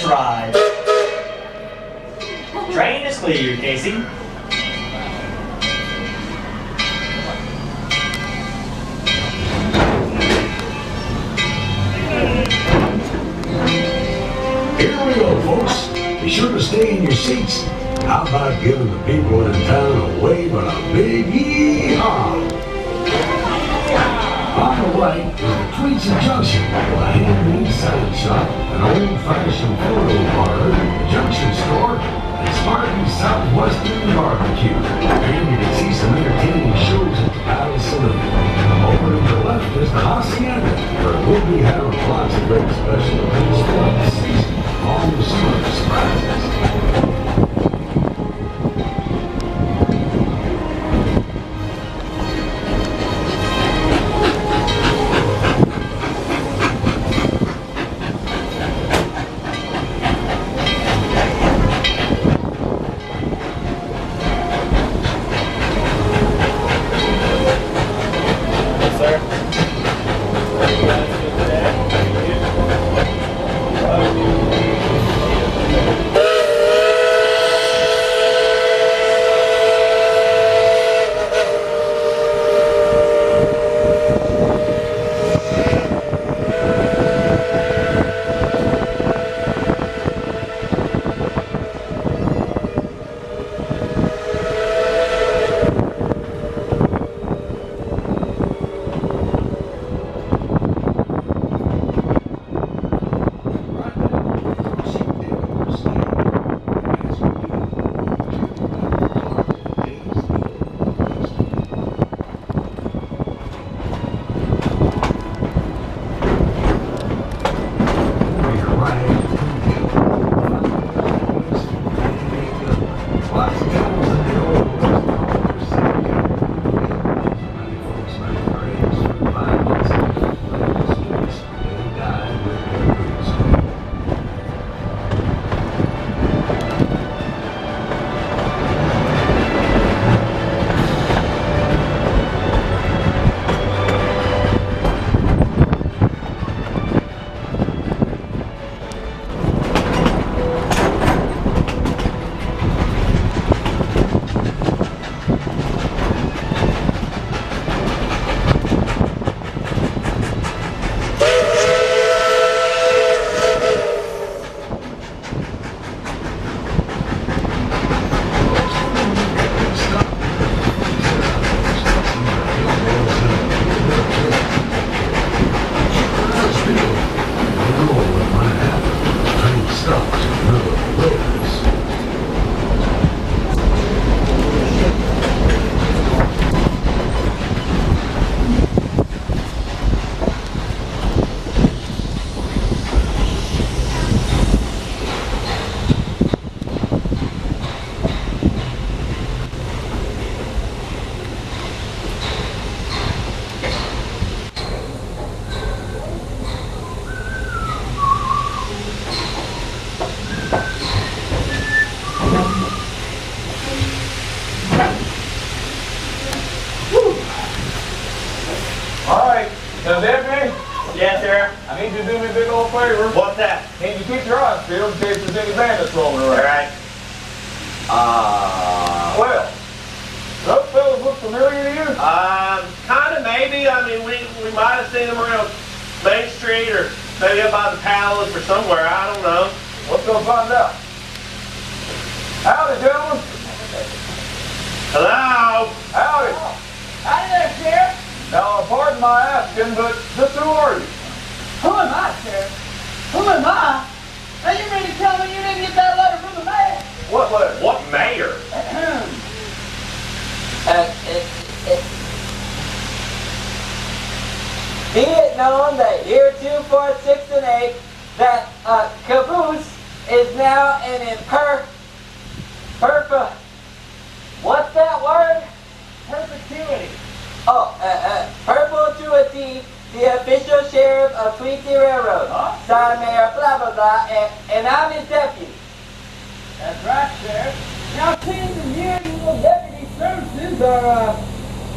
ride. Train is clear, Casey. Here we go, folks. Be sure to stay in your seats. How about giving the people in town a wave and a big yee-haw? On the right is the Tweetsie Junction, with a handmade salad shop, an old-fashioned photo parlor, a junction store, and Spartan's Southwestern Barbecue. And you can see some entertaining shows at the Palace Saloon. Over to the left is the Hacienda, where we'll be having lots of great special events throughout the season, along with some other surprises. Yes, sir. I need you to do me a big old favor. What's that? Need you keep your eyes peeled in case there's any bandits roaming around. All right. Well, those fellas look familiar to you? Kind of, maybe. I mean, we might have seen them around Main Street or maybe up by the Palace or somewhere. I don't know. Let's go find out. Howdy, gentlemen. Hello? Howdy. Howdy there, Sheriff. Now, pardon my asking, but just who are you? Who am I, Sheriff? Who am I? Are you ready to tell me you didn't get that letter from the mayor? What letter? What mayor? Be it known that year 2, 4, 6, and 8, that Caboose is now in what's that word? Perpetuity. Oh, perpetuity, the official sheriff of Tweetsie Railroad. Signed Mayor blah blah blah, and I'm his deputy. That's right, Sheriff. Now, since the usual deputy services are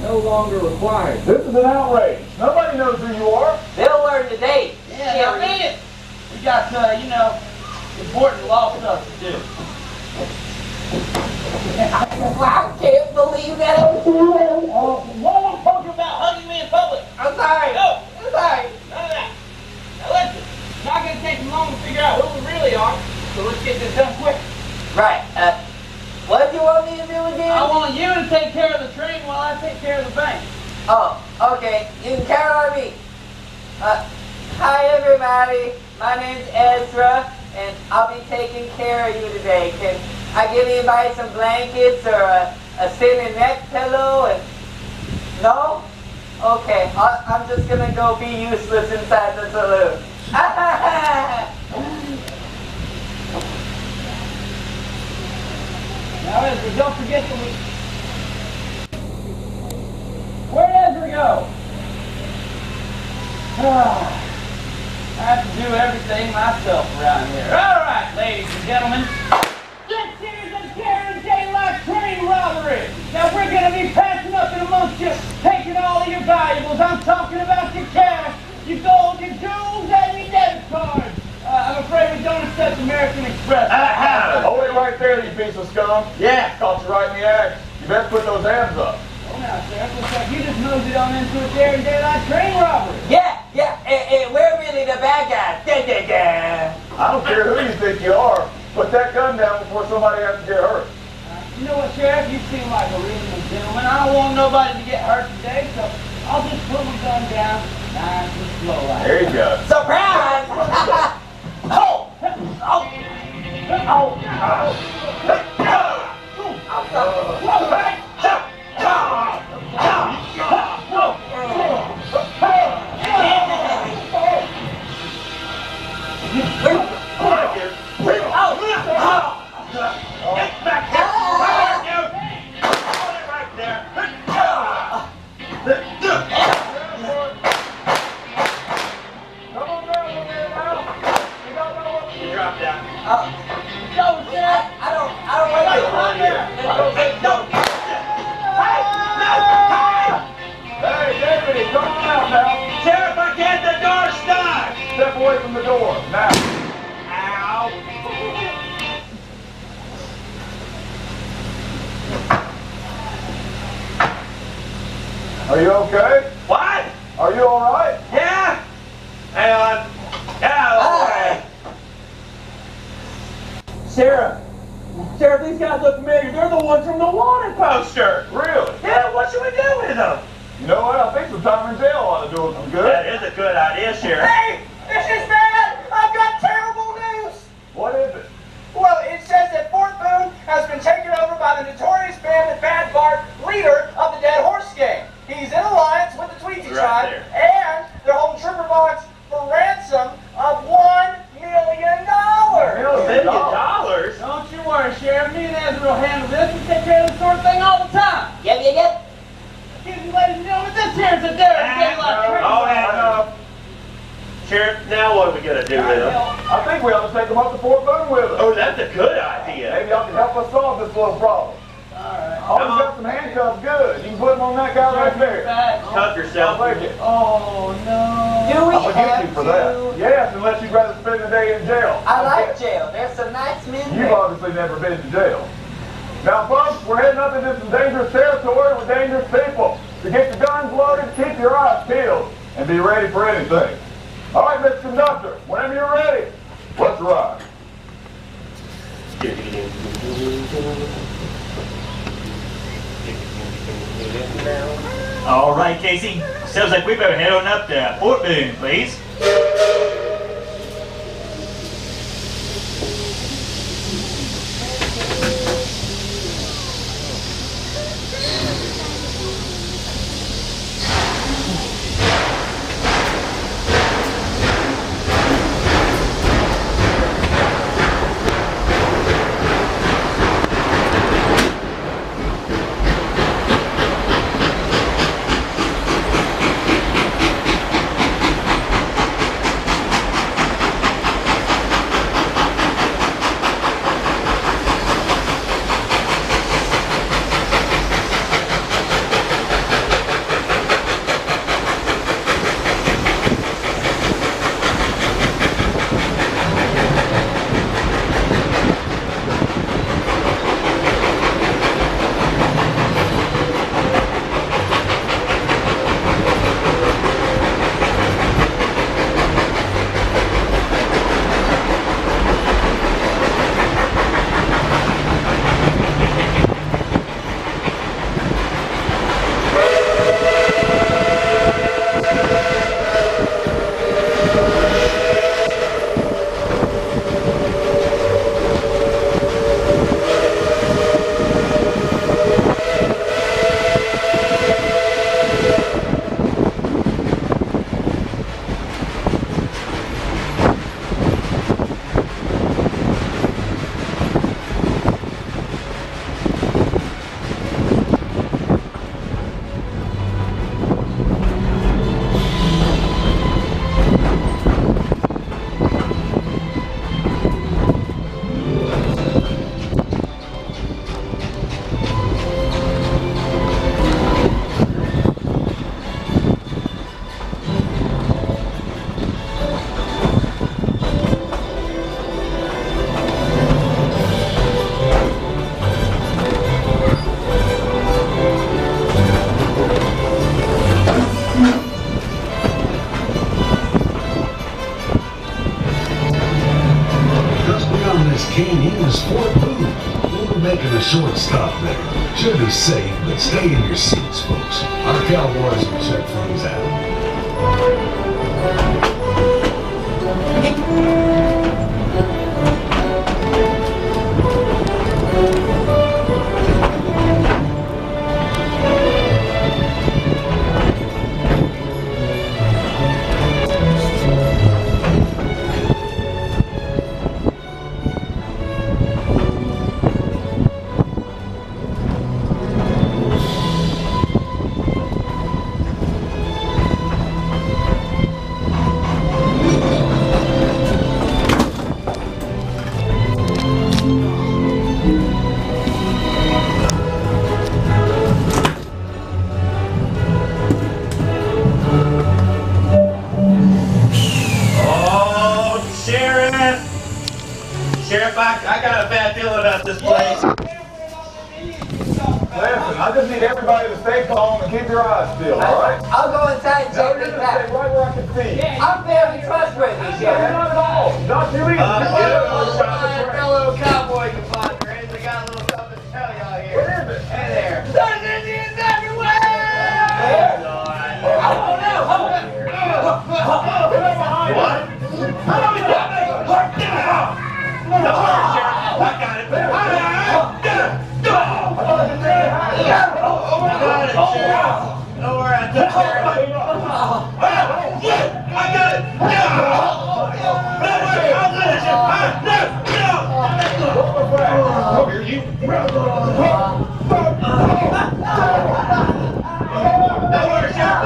no longer required. This is an outrage. Nobody knows who you are. They'll learn today. Yeah, I mean it. We got, important law stuff to do. I can't believe that I'm doing it. Oh, what am I talking about hugging me in public? I'm sorry. No. I'm sorry. None of that. Now listen, it's not going to take long to figure out who we really are, so let's get this done quick. Right. What do you want me to do again? I want you to take care of the train while I take care of the bank. Oh, okay. You can count on me. Hi, everybody. My name's Ezra, and I'll be taking care of you today. Can I give anybody some blankets or a thin neck pillow? And no? Okay. I'm just going to go be useless inside the saloon. Now, Ezra, don't forget that where'd Ezra go? I have to do everything myself around here. All right, ladies and gentlemen. This here's a daring daylight train robbery. Now, we're going to be passing up in amongst you, taking all of your valuables. I'm talking about your cash, your gold, your jewels, and your debit cards. I'm afraid we don't accept American Express. Hold it right there, you piece of scum. Yeah. Caught you right in the act. You best put those hands up. Oh, now, Sheriff, looks like you just moved it on into a daring daylight train robbery. Yeah. We're really the bad guys. I don't care who you think you are. Put that gun down before somebody has to get hurt. You know what, Sheriff? You seem like a reasonable gentleman. I don't want nobody to get hurt today, so I'll just put my gun down nice and slow like There you go. Surprise! Oh! Oh! Get back here! Hold it right there! Come on down there now. You don't know what You drop down. Go, Sheriff! I don't like it. No! Hey, Deputy, come on out now. Sheriff, I can't, the door's stuck! Step away from the door, now. Ow! Are you okay? What? Are you all right? Yeah? Hang on. Yeah, Sheriff, these guys look familiar. They're the ones from the wanted poster. Really? Yeah, what should we do with them? You know what? I think some time in jail ought to do us some good. That is a good idea, Sheriff. Hey, this is bad! I've got terrible news! What is it? Well, it says that Fort Boone has been taken over by the notorious band of Bad Bart, leader of the Dead Horse Gang. He's in alliance with the Tweetsie tribe, and they're holding trooper bonds for ransom of $1 million. $1 million? Don't you worry, Sheriff. Me and Ezra will handle this. We take care of this sort of thing all the time. Yep. Excuse me, ladies and gentlemen, this here's a daring daylight train Oh, robbery. Sheriff, now what are we going to do with them? I think we ought to take them up to Fort Boone with us. Oh, that's a good idea. Maybe y'all can help us solve this little problem. Alright. Oh, you got some handcuffs, good. You can put them on that guy right there. Cuff yourself. I'll take it. Oh, no. Do we I'm gonna have get you for to? that. Yes, unless you'd rather spend the day in jail. I like jail. There's some nice men You've there. obviously never been to jail. Now, folks, we're heading up into some dangerous territory with dangerous people. So get your guns loaded, keep your eyes peeled, and be ready for anything. All right, Mr. Conductor, whenever you're ready, let's ride. All right, Casey. Sounds like we better head on up to Fort Boone, please. short stop there. Should be safe, but stay in your seats, folks. Our cowboys will check things out. Sheriff, I got a bad feeling about this place. Listen, I just need everybody to stay calm and keep your eyes peeled, all right? I'll go inside and Now, check you're this gonna stay out. right where I can see you. I'm very trustworthy, Sheriff. Not at all. Not too easy. My fellow cowboy compadres, I got a little something to tell y'all here. What is it? Hey there. There's Indians everywhere! Oh, no. What? Don't worry, Sheriff. I got it. I got it, Sheriff. Don't worry, I took care of it. I got it. Don't worry, I'll finish it. Come here, you. Don't worry, Sheriff.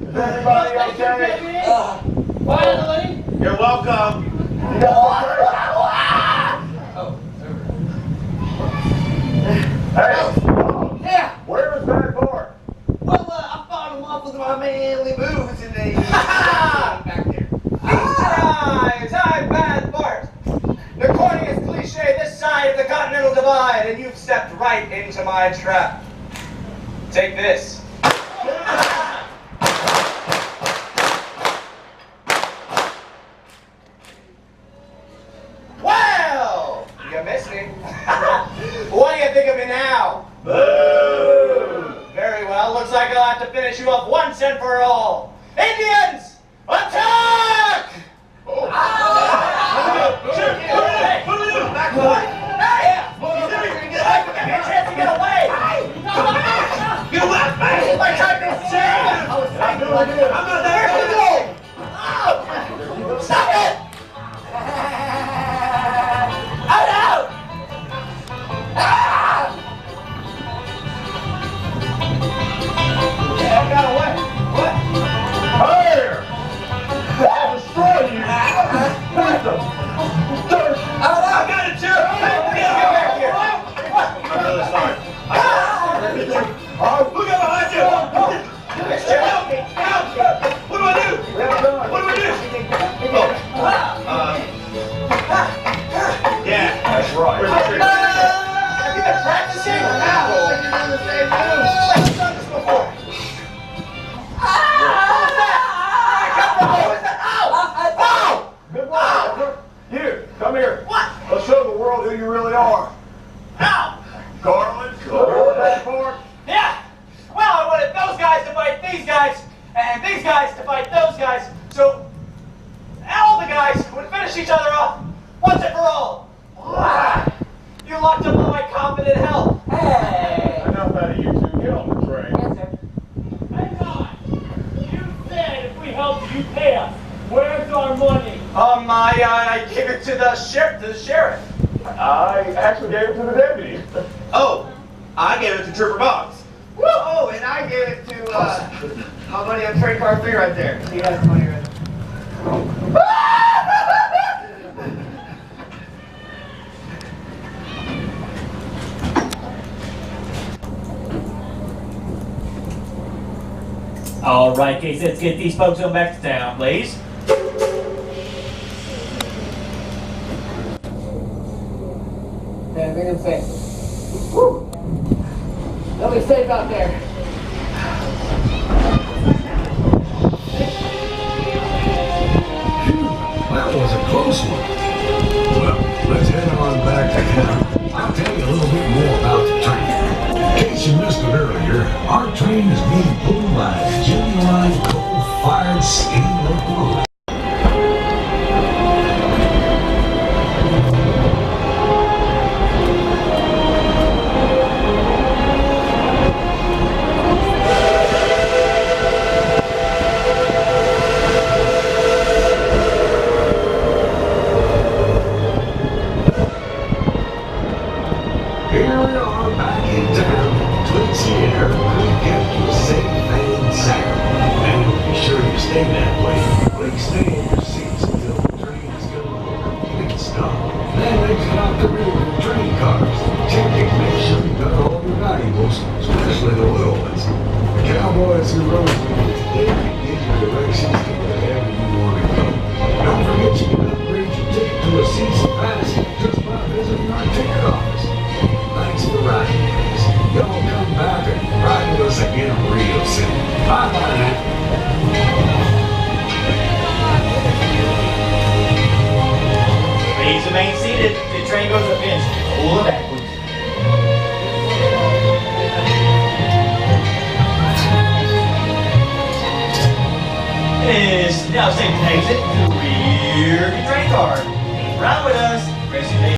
Is everybody okay? Finally! You're welcome. You got Hey! Yeah! Where is that Bart? Well, I fought him off with my manly moves and they back there. Surprise! I'm Bad Bart. The corniest cliche this side of the Continental Divide, and you've stepped right into my trap. Take this. Well, you missed me. What do you think of me now? Boo! Very well. Looks like I'll have to finish you up once and for all. Indians, attack! Stop it! Out, out! Yeah, I got away. What? Here! I'll destroy you! What the dirt? I got it, Sheriff. Get back here. I'm really sorry. Look out behind you. Help me. Help me. What do I do? What do I do? Yeah. That's right. Where's the tree? You've been practicing? I've done this before. Good work. You, come here. What? Let's show the world who you really are. Ow! Garland, go that Bart. Yeah! Well, I wanted those guys to fight these guys, and these guys to fight those guys, so all the guys would finish each other off once and for all. Why? You locked up all my confident help. Hey! Enough out of you two. Get on the train. Yes, sir. Hang on! You said if we help you pay us. Where's our money? I gave it to the sheriff. I actually gave it to the deputy. Oh, I gave it to Trooper Boggs. Oh, and I gave it to, my money on train car 3 right there. He has money right there. All right, Case, let's get these folks on back to town, please. Yeah, bring them safe. Woo! They'll be safe out there. Phew, that was a close one. Well, on back to town, I'll tell you a little bit more about the train. In case you missed it earlier, our train is being pulled by a genuine coal-fired steam locomotive. Here we are back in town. Tweetsie and her crew kept you safe and sound. And be sure you stay that way. Please stay in your seats until the train is going to complete stop. Then exit out the rear of the train cars. Check and make sure you got all your valuables, especially the little ones. The cowboys who rode with you today can give you directions to wherever you want to go. Don't forget you can upgrade your ticket to a season pass just by visiting our ticket office. Thanks for riding with us. Y'all come back and ride with us again real soon. Bye-bye now. Please remain seated. The train goes up in pull backwards. It is now safe to exit to the rear of the train car. Ride with us. Rest your day